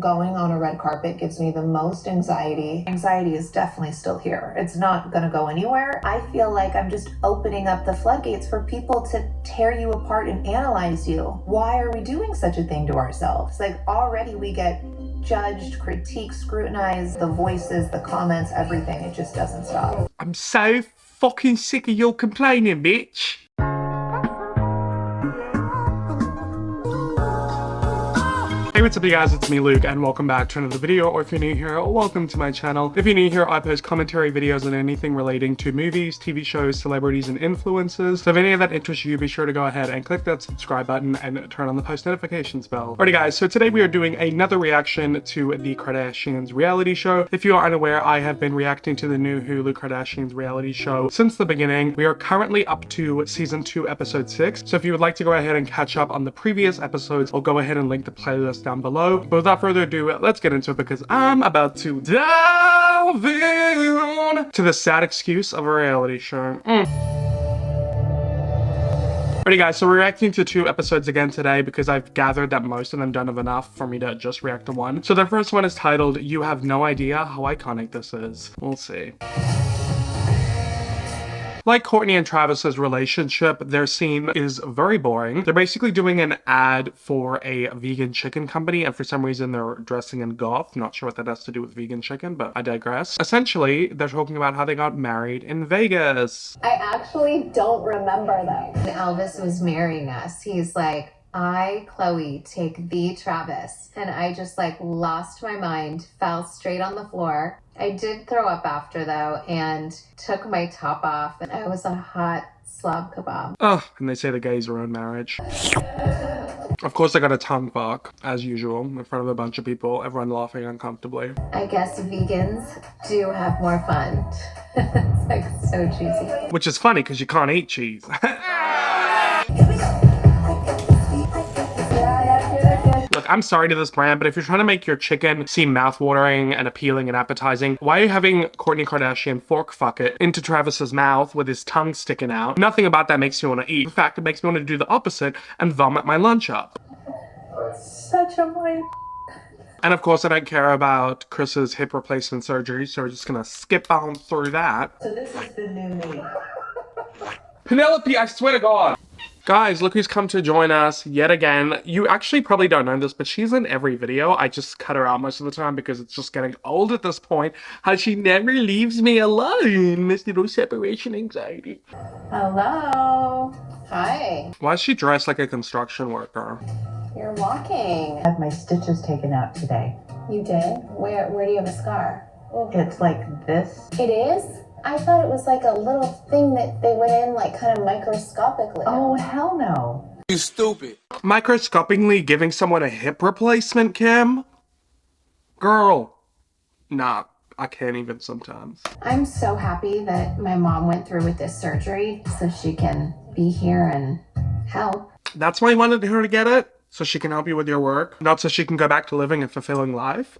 going on a red carpet gives me the most anxiety. Anxiety is definitely still here. It's not gonna go anywhere. I feel like I'm just opening up the floodgates for people to tear you apart and analyze you. Why are we doing such a thing to ourselves? Like, already we get judged, critiqued, scrutinized, the voices, the comments, everything. It just doesn't stop. I'm so fucking sick of your complaining, bitch. Hey, what's up you guys, it's me Luke and welcome back to another video, or if you're new here, welcome to my channel. If you're new here, I post commentary videos on anything relating to movies, TV shows, celebrities, and influencers. So if any of that interests you, be sure to go ahead and click that subscribe button and turn on the post notifications bell. Alrighty guys, so today we are doing another reaction to the Kardashians reality show. If you are unaware, I have been reacting to the new Hulu Kardashians reality show since the beginning. We are currently up to season 2, episode 6. So if you would like to go ahead and catch up on the previous episodes, I'll go ahead and link the playlist down below. But without further ado, let's get into it because I'm about to delve in to the sad excuse of a reality show. Alrighty guys, so we're reacting to 2 episodes again today because I've gathered that most of them don't have enough for me to just react to one. So the first one is titled, "You Have No Idea How Iconic This Is." We'll see. Like Kourtney and Travis's relationship, their scene is very boring. They're basically doing an ad for a vegan chicken company, and for some reason they're dressing in goth. Not sure what that has to do with vegan chicken, but I digress. Essentially, they're talking about how they got married in Vegas. I actually don't remember though. When Elvis was marrying us, he's like, "I, Chloe, take thee, Travis." And I just like lost my mind, fell straight on the floor. I did throw up after though, and took my top off, and I was a hot slob kebab. Oh, and they say the gays ruin marriage. Of course I got a tongue fuck, as usual, in front of a bunch of people, everyone laughing uncomfortably. I guess vegans do have more fun. It's like so cheesy. Which is funny because you can't eat cheese. Look, I'm sorry to this brand, but if you're trying to make your chicken seem mouth-watering and appealing and appetizing, why are you having Kourtney Kardashian fork fuck it into Travis's mouth with his tongue sticking out? Nothing about that makes me want to eat. In fact, it makes me want to do the opposite and vomit my lunch up. Such a white. And of course, I don't care about Chris's hip replacement surgery, so we're just gonna skip on through that. So this is the new me. Penelope, I swear to God. Guys, look who's come to join us yet again. You actually probably don't know this, but she's in every video. I just cut her out most of the time because it's just getting old at this point. How she never leaves me alone. This little separation anxiety. Hello. Hi. Why is she dressed like a construction worker? You're walking. I had my stitches taken out today. You did? Where do you have a scar? Oh. It's like this. It is? I thought it was like a little thing that they went in like kind of microscopically. Oh, hell no. You stupid. Microscopically giving someone a hip replacement, Kim? Girl. Nah, I can't even sometimes. I'm so happy that my mom went through with this surgery so she can be here and help. That's why you wanted her to get it? So she can help you with your work? Not so she can go back to living a fulfilling life?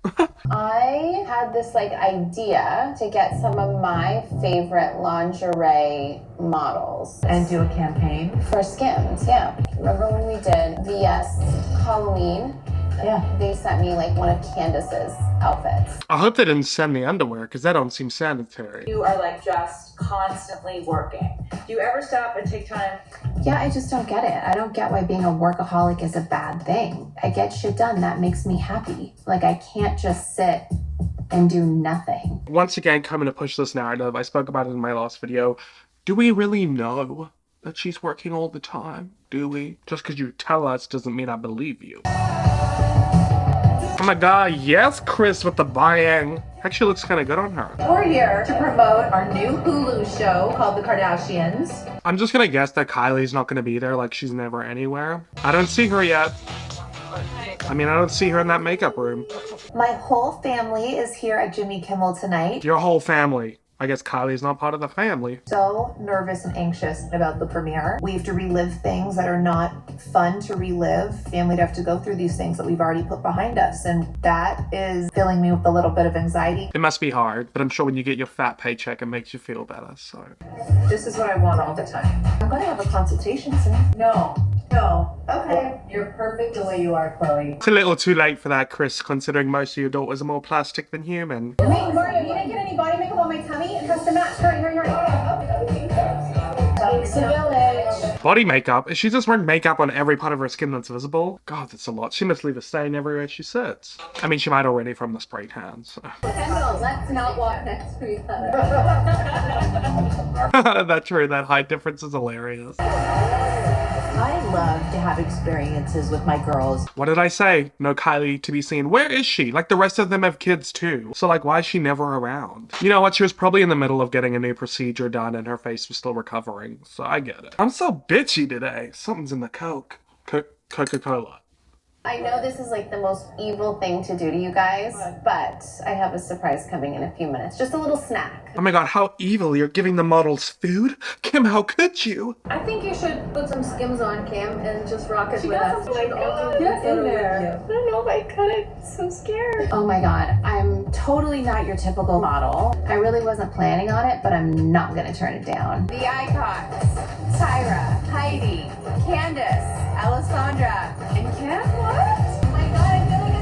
I had this like idea to get some of my favorite lingerie models. And do a campaign. For Skims, yeah. Remember when we did VS Halloween? Yeah. They sent me like one of Candace's outfits. I hope they didn't send the underwear, because that don't seem sanitary. You are like just constantly working. Do you ever stop and take time? Yeah, I just don't get it. I don't get why being a workaholic is a bad thing. I get shit done. That makes me happy. Like, I can't just sit and do nothing. Once again, coming to push this narrative, I spoke about it in my last video. Do we really know that she's working all the time? Do we? Just because you tell us doesn't mean I believe you. Oh my god, yes, Chris with the buying. Actually looks kind of good on her. We're here to promote our new Hulu show called The Kardashians. I'm just gonna guess that Kylie's not gonna be there, like she's never anywhere. I don't see her yet. I mean, I don't see her in that makeup room. My whole family is here at Jimmy Kimmel tonight. Your whole family. I guess Kylie's not part of the family. So nervous and anxious about the premiere. We have to relive things that are not fun to relive. Families have to go through these things that we've already put behind us, and that is filling me with a little bit of anxiety. It must be hard, but I'm sure when you get your fat paycheck, it makes you feel better, so. This is what I want all the time. I'm gonna have a consultation soon. No, No. Okay. You're perfect the way you are, Chloe. It's a little too late for that, Chris, considering most of your daughters are more plastic than human. Wait, Mario, you didn't get any body makeup on my tummy? It has to match. Hurry, hurry, hurry. Takes a village. Body makeup? Is she just wearing makeup on every part of her skin that's visible? God, that's a lot. She must leave a stain everywhere she sits. I mean, she might already from the spray tan, so. Kendall, let's not walk next to each other. That's true, that height difference is hilarious. I love to have experiences with my girls. What did I say? No Kylie to be seen. Where is she? Like, the rest of them have kids too. So, like, why is she never around? You know what? She was probably in the middle of getting a new procedure done and her face was still recovering. So I get it. I'm so bitchy today. Something's in the Coke. Coca-Cola. I know this is like the most evil thing to do to you guys, but I have a surprise coming in a few minutes. Just a little snack. Oh my god, how evil. You're giving the models food? Kim, how could you? I think you should put some Skims on, Kim, and just rock it with us. Get in there. I don't know if I could. I'm so scared. Oh my god, I'm totally not your typical model. I really wasn't planning on it, but I'm not gonna turn it down. The icons: Tyra, Heidi, Candace, Alessandra, and Kim. What? Oh my god, I feel like a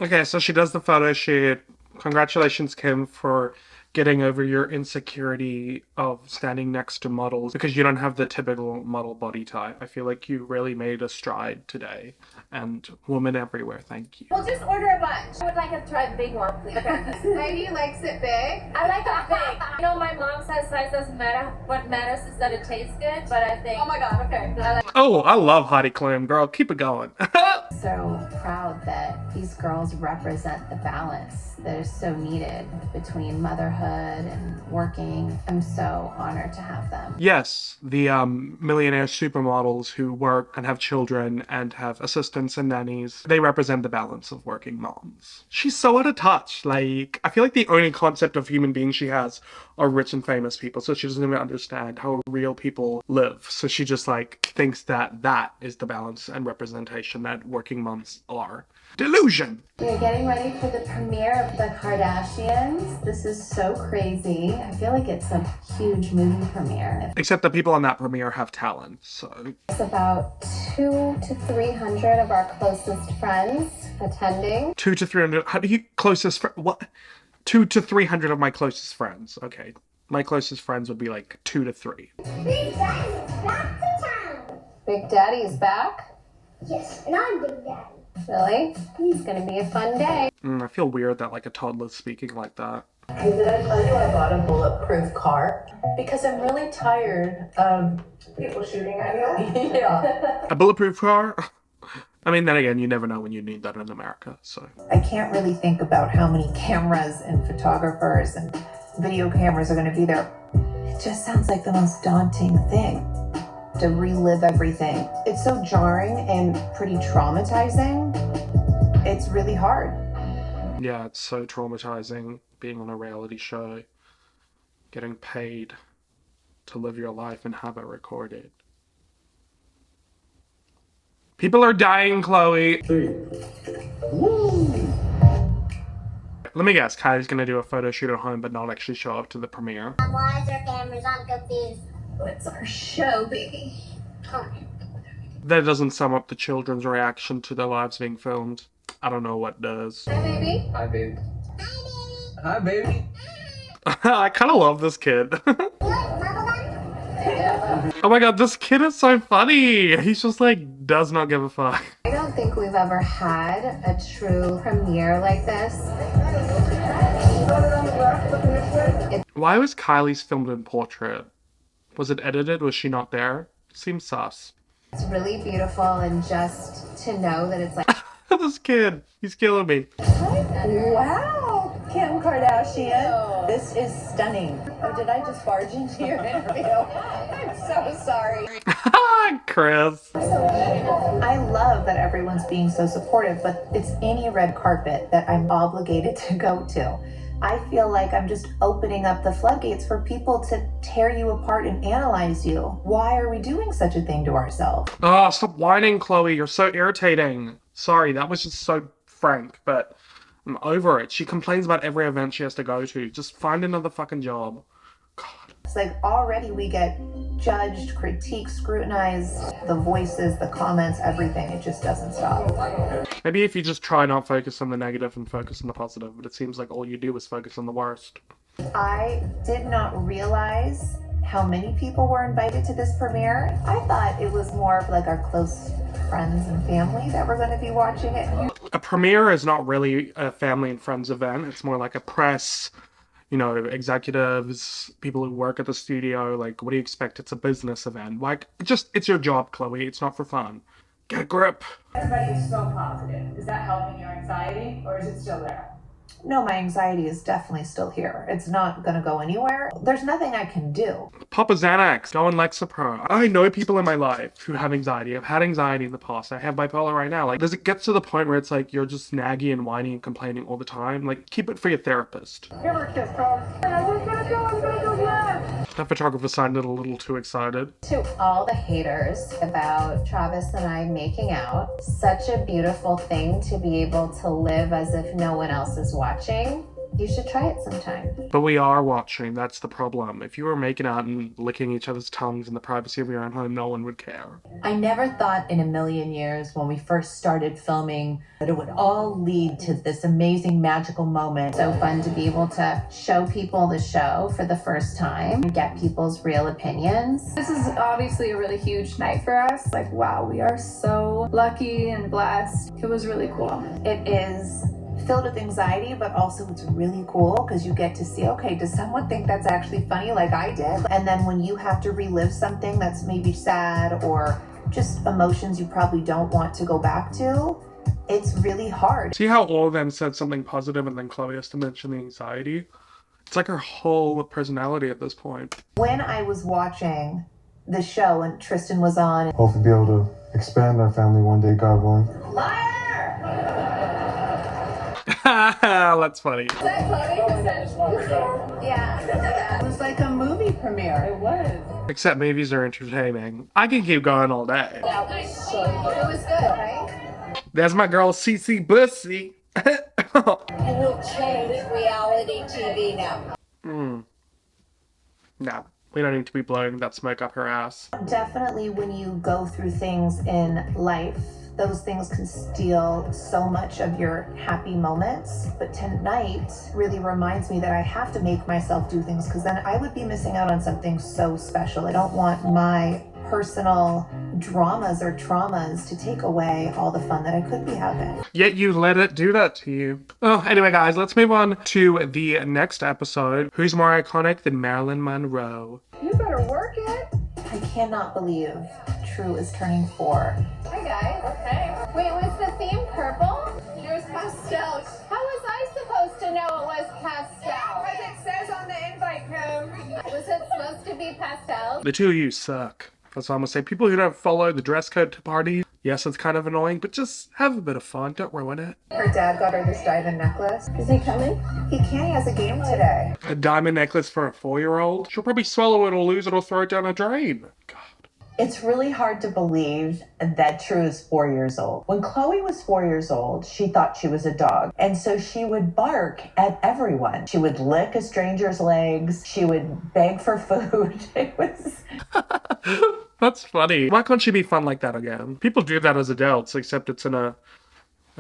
supermodel. Okay, so she does the photo shoot. Congratulations, Kim, for getting over your insecurity of standing next to models because you don't have the typical model body type. I feel like you really made a stride today. And women everywhere, thank you. We'll just order a bunch. I would like to try the big one, please. Heidi likes it big. I like it big. You know, my mom says size doesn't matter. What matters is that it tastes good, but I think... Oh my god, okay. I like Oh, I love Heidi Klum, girl. Keep it going. So proud that these girls represent the balance that is so needed between motherhood and working. I'm so honored to have them. Yes, the millionaire supermodels who work and have children and have assistants and nannies, they represent the balance of working moms. She's so out of touch. Like, I feel like the only concept of human beings she has are rich and famous people, so she doesn't even understand how real people live. So she just like thinks that that is the balance and representation that working moms are. Delusion! We're getting ready for the premiere of the Kardashians. This is so crazy. I feel like it's a huge movie premiere. Except the people on that premiere have talent, so... It's about 200 to 300 of our closest friends attending. 200 to 300... How do you... Closest... What? 200 to 300 of my closest friends. Okay. My closest friends would be like 2 to 3. Big Daddy's back to town. Big Daddy's back? Yes, and I'm Big Daddy. Really? It's gonna be a fun day. I feel weird that like a toddler's speaking like that. Hey, did I tell you I bought a bulletproof car? Because I'm really tired of people shooting at you. yeah. A bulletproof car? I mean, then again, you never know when you need that in America, so... I can't really think about how many cameras and photographers and video cameras are gonna be there. It just sounds like the most daunting thing. To relive everything. It's so jarring and pretty traumatizing. It's really hard. Yeah, it's so traumatizing being on a reality show, getting paid to live your life and have it recorded. People are dying, Chloe. Let me guess, Kylie's gonna do a photo shoot at home but not actually show up to the premiere. Why is there cameras? I'm confused. It's our show, baby. That doesn't sum up the children's reaction to their lives being filmed. I don't know what does. Hi, baby. Hi, baby. Hi, baby. I kind of love this kid. Look, bubblegum. Oh my god, this kid is so funny. He's just like, does not give a fuck. I don't think we've ever had a true premiere like this. Why was Kylie's filmed in portrait? Was it edited? Was she not there? Seems sus. It's really beautiful, and just to know that it's like... This kid, he's killing me. Wow, Kim Kardashian. This is stunning. Oh, did I just barge into your interview? I'm so sorry. Chris. I love that everyone's being so supportive, but it's any red carpet that I'm obligated to go to. I feel like I'm just opening up the floodgates for people to tear you apart and analyze you. Why are we doing such a thing to ourselves? Oh, stop whining, Chloe. You're so irritating. Sorry, that was just so frank, but I'm over it. She complains about every event she has to go to. Just find another fucking job. God. It's like already we get judged, critiqued, scrutinized, the voices, the comments, everything. It just doesn't stop. Maybe if you just try not focus on the negative and focus on the positive, but it seems like all you do is focus on the worst. I did not realize how many people were invited to this premiere. I thought it was more of like our close friends and family that were going to be watching it. A premiere is not really a family and friends event. It's more like a press, you know, executives, people who work at the studio. Like, what do you expect? It's a business event. Like, it's your job, Chloe. It's not for fun. Get a grip. Everybody is so positive. Is that helping your anxiety, or is it still there? No, my anxiety is definitely still here. It's not going to go anywhere. There's nothing I can do. Pop a Xanax, go on Lexapro. I know people in my life who have anxiety. I've had anxiety in the past. I have bipolar right now. Like, does it get to the point where it's like you're just naggy and whiny and complaining all the time? Like, keep it for your therapist. Give her a kiss, Carl. I'm gonna go, yeah. That photographer sounded a little too excited. To all the haters about Travis and I making out, such a beautiful thing to be able to live as if no one else is watching. You should try it sometime. But we are watching, that's the problem. If you were making out and licking each other's tongues in the privacy of your own home, no one would care. I never thought in a million years when we first started filming that it would all lead to this amazing magical moment. So fun to be able to show people the show for the first time and get people's real opinions. This is obviously a really huge night for us. Like, wow, we are so lucky and blessed. It was really cool. It is filled with anxiety, but also it's really cool because you get to see, okay, does someone think that's actually funny like I did? And then when you have to relive something that's maybe sad or just emotions you probably don't want to go back to, it's really hard. See how all of them said something positive and then Chloe has to mention the anxiety? It's like her whole personality at this point. When I was watching the show and Tristan was on, hopefully be able to expand our family one day, God willing. Liar! That's funny. Is that Chloe? Yeah. It was like a movie premiere. It was. Except movies are entertaining. I can keep going all day. That was so good. It was good, right? There's my girl CC Bussy. It will change reality TV now. No, we don't need to be blowing that smoke up her ass. Definitely when you go through things in life, those things can steal so much of your happy moments. But tonight really reminds me that I have to make myself do things because then I would be missing out on something so special. I don't want my personal dramas or traumas to take away all the fun that I could be having. Yet you let it do that to you. Oh, anyway, guys, let's move on to the next episode. Who's more iconic than Marilyn Monroe? You better work it. I cannot believe True is turning 4. Hi, guys. Okay. Wait, was the theme purple? It was pastel. How was I supposed to know it was pastel? Because it says on the invite code. Was it supposed to be pastel? The two of you suck. That's all I'm gonna say. People who don't follow the dress code to parties, yes, it's kind of annoying, but just have a bit of fun. Don't ruin it. Her dad got her this diamond necklace. Is he coming? He can't. He has a game today. A diamond necklace for a 4-year-old? She'll probably swallow it or lose it or throw it down a drain. God. It's really hard to believe that True is 4 years old. When Chloe was 4 years old, she thought she was a dog. And so she would bark at everyone. She would lick a stranger's legs. She would beg for food. It was... That's funny. Why can't she be fun like that again? People do that as adults, except it's in a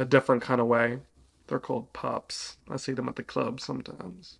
different kind of way. They're called pups. I see them at the club sometimes.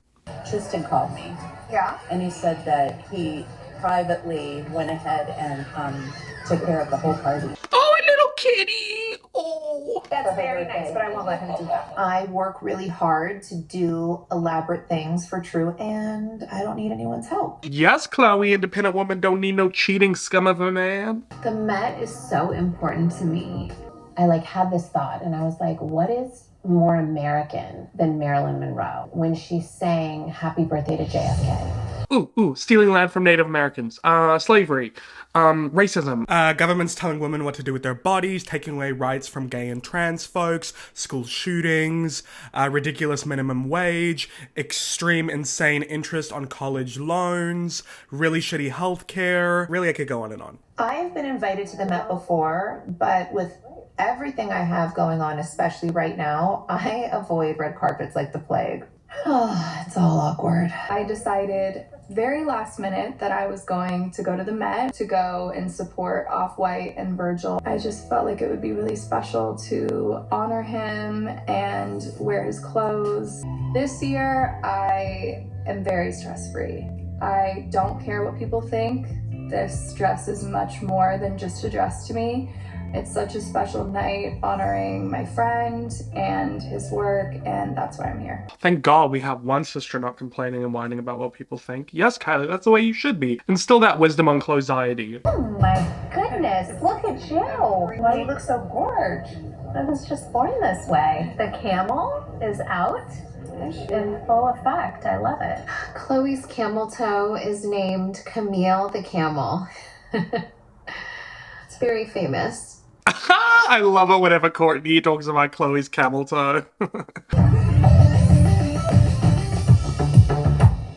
Tristan called me. Yeah? And he said that he privately went ahead and took care of the whole party. Oh, a little kitty! Oh! That's very nice, but I won't let him do that. I work really hard to do elaborate things for True, and I don't need anyone's help. Yes, Chloe, independent woman don't need no cheating scum of a man. The Met is so important to me. I had this thought and I was like, what is more American than Marilyn Monroe when she sang Happy Birthday to JFK? Ooh, stealing land from Native Americans, slavery, racism, governments telling women what to do with their bodies, taking away rights from gay and trans folks, school shootings, ridiculous minimum wage, extreme insane interest on college loans, really shitty healthcare. Really, I could go on and on. I've been invited to the Met before, but with everything I have going on, especially right now, I avoid red carpets like the plague. Oh, it's all awkward. I decided very last minute that I was going to go to the Met to go and support Off-White and Virgil. I just felt like it would be really special to honor him and wear his clothes. This year, I am very stress-free. I don't care what people think. This dress is much more than just a dress to me. It's such a special night honoring my friend and his work, and that's why I'm here. Thank God we have one sister not complaining and whining about what people think. Yes, Kylie, that's the way you should be. Instill that wisdom on Chloe's-iety. Oh my goodness, look at you. Why do you look so gorgeous? I was just born this way. The camel is out in full effect. I love it. Chloe's camel toe is named Camille the Camel. It's very famous. I love it whenever Kourtney talks about Chloe's camel toe.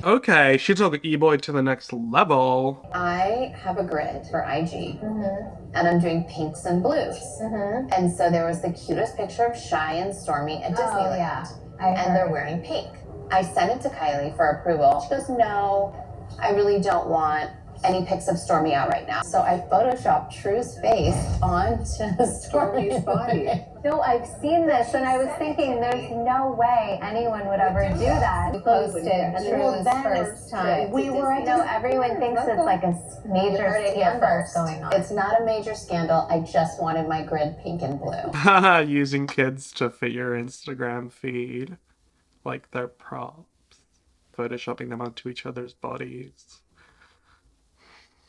Okay, she took E-Boy to the next level. I have a grid for IG, and I'm doing pinks and blues. And so there was the cutest picture of Shy and Stormy at Disneyland. Yeah. And they're wearing pink. I sent it to Kylie for approval. She goes, no, I really don't want any pics of Stormy out right now. So I photoshopped True's face onto Stormy's body. No, I've seen this, and I was thinking there's no way anyone would ever do that. We posted True's first time. We were, no, everyone thinks it's like a major scandal going on. It's not a major scandal. I just wanted my grid pink and blue. Using kids to fit your Instagram feed like they're props. Photoshopping them onto each other's bodies.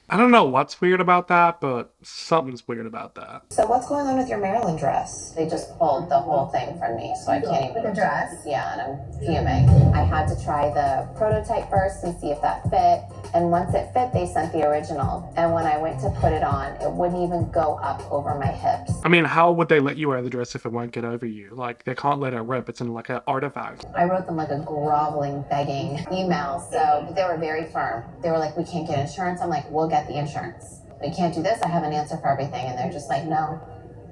I don't know what's weird about that, but something's weird about that. So what's going on with your Maryland dress? They just pulled the whole thing from me, so I can't even... The dress? Yeah, and I'm fuming. I had to try the prototype first and see if that fit. And once it fit, they sent the original. And when I went to put it on, it wouldn't even go up over my hips. I mean, how would they let you wear the dress if it won't get over you? Like, they can't let it rip. It's in like an artifact. I wrote them like a groveling, begging email, so they were very firm. They were like, we can't get insurance. I'm like, we'll get the insurance. We can't do this. I have an answer for everything. And they're just like, no.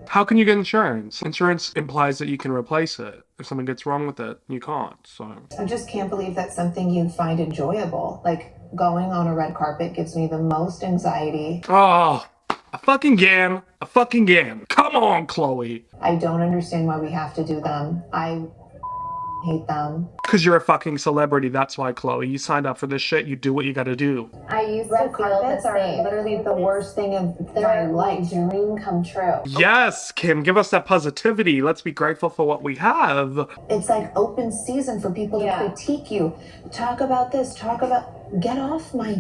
How can you get insurance? Insurance implies that you can replace it. If something gets wrong with it, you can't, so. I just can't believe that's something you find enjoyable. Like, going on a red carpet gives me the most anxiety. Oh, a fucking game. A fucking game. Come on, Chloe. I don't understand why we have to do them. I hate them. Because you're a fucking celebrity, that's why, Chloe. You signed up for this shit, you do what you gotta do. I used Red to feel the carpets are same. literally the worst thing in my They're life. dream come true. Yes, Kim, give us that positivity. Let's be grateful for what we have. It's like open season for people to critique you. Talk about this, talk about... Get off my...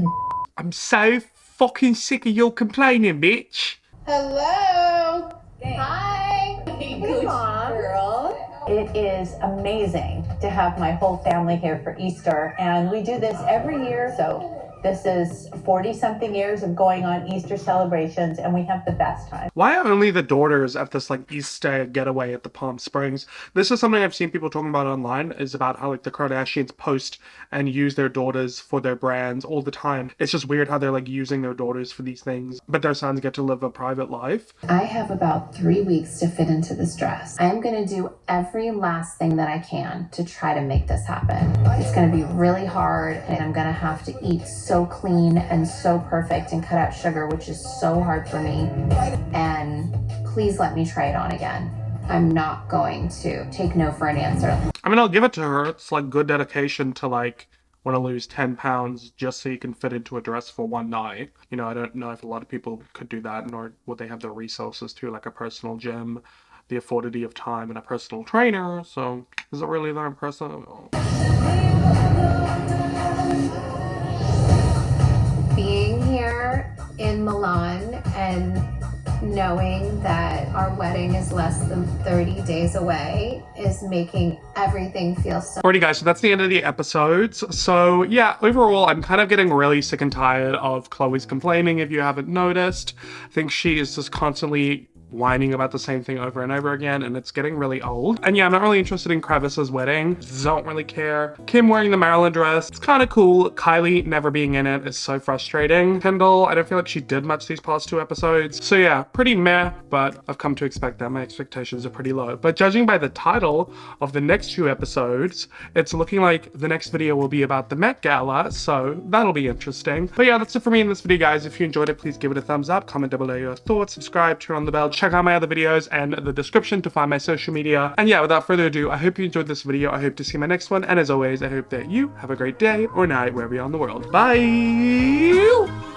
I'm so fucking sick of your complaining, bitch. Hello. Hi. Hey, Mom. girl. It is amazing to have my whole family here for Easter, and we do this every year. So this is 40-something years of going on Easter celebrations, and we have the best time. Why are only the daughters at this like Easter getaway at the Palm Springs? This is something I've seen people talking about online, is about how like the Kardashians post and use their daughters for their brands all the time. It's just weird how they're like using their daughters for these things, but their sons get to live a private life. I have about 3 weeks to fit into this dress. I'm gonna do every last thing that I can to try to make this happen. It's gonna be really hard, and I'm gonna have to eat so clean and so perfect and cut out sugar, which is so hard for me. And please let me try it on again. I'm not going to take no for an answer. I mean, I'll give it to her. It's like good dedication to like want to lose 10 pounds just so you can fit into a dress for one night. You know, I don't know if a lot of people could do that, nor would they have the resources to, like a personal gym, the affordability of time, and a personal trainer. So is it really that impressive? Being here in Milan and knowing that our wedding is less than 30 days away is making everything feel so... Alrighty guys, so that's the end of the episodes. So yeah, overall, I'm kind of getting really sick and tired of Chloe's complaining, if you haven't noticed. I think she is just constantly whining about the same thing over and over again, and it's getting really old. And yeah, I'm not really interested in Crevice's wedding. Don't really care. Kim wearing the Marilyn dress, it's kind of cool. Kylie never being in it is so frustrating. Kendall, I don't feel like she did much these past 2 episodes. So yeah, pretty meh, but I've come to expect that. My expectations are pretty low. But judging by the title of the next 2 episodes, it's looking like the next video will be about the Met Gala, so that'll be interesting. But yeah, that's it for me in this video, guys. If you enjoyed it, please give it a thumbs up, comment down below your thoughts, subscribe, turn on the bell, check out my other videos and the description to find my social media. And yeah, without further ado, I hope you enjoyed this video. I hope to see my next one, and as always, I hope that you have a great day or night wherever you are in the world. Bye!